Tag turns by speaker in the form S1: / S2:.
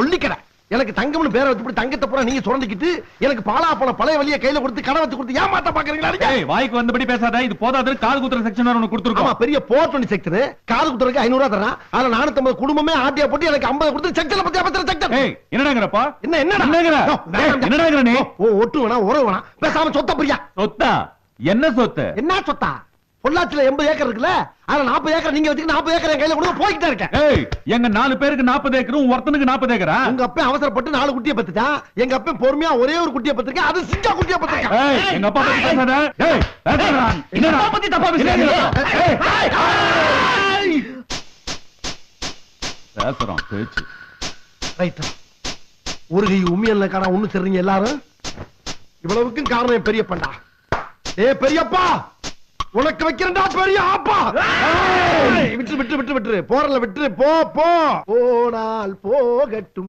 S1: கொல்லிக்கடை. எனக்கு தங்கம்னு பேரை வச்சு தங்கத்தை பூரா நீங்க சுரண்டிக்கிட்டு எனக்கு பாலாப்பழம் பழைய வழியை கையில கொடுத்து கடை வச்சு கொடுத்து ஏமாத்த பாக்குறீங்களா?
S2: வாய்க்கு வந்தபடி பேசாத. இது போதாது, காது குத்துற செக்ஷன் ஒன்னு கொடுத்துருக்கோம்.
S1: பெரிய போர்ட் செக்ஷன் காது குத்துறதுக்கு 500 தரான். அதுல 450 குடும்பமே ஆட்டியா போட்டு எனக்கு 50 கொடுத்து செக்ஷன் பத்தி பேசுற செக்ஷன்.
S2: என்னடாங்கறப்பா?
S1: என்னடா நீ? ஒட்டு வேணா உறவு வேணா, பேசாம சொத்த பிரியா.
S2: சொத்தா? என்ன சொத்து?
S1: என்ன சொத்தா? பொள்ளாச்சில 80 ஏக்கர் இருக்குல்ல, அதுல 40 ஏக்கர் நீங்க வச்சுக்க, 40 ஏக்கர் என் கையில கொடுங்க, போய்கிட்டே இருக்கேன்.
S2: எங்க 4 பேருக்கு 40 ஏக்கரும் ஒருத்தனுக்கு 40 ஏக்கரா?
S1: உங்க அப்பா அவசரப்பட்டு 4 குட்டியை பத்துட்டான். எங்க அப்பா பொறுமையா ஒரே ஒரு குட்டியை பத்திருக்கேன், அது சிங்கா குட்டியை பத்திருக்கேன்.
S2: எங்க அப்பா பத்தி பேசாத. என்னடா பத்தி தப்பா பேசுறோம் பேச்சு.
S1: ரைட். ஒரு கை உண்மையல்ல காணா ஒண்ணு சரிங்க எல்லாரும். இவ்வளவுக்கும் காரணம் பெரியப்பண்டா. பெரியப்பா, உனக்கு வைக்கிறேன்டா பெரிய ஆப்பா. விட்டு விட்டு விட்டு விட்டு போறல விட்டு போ போ. போனால் போகட்டும்.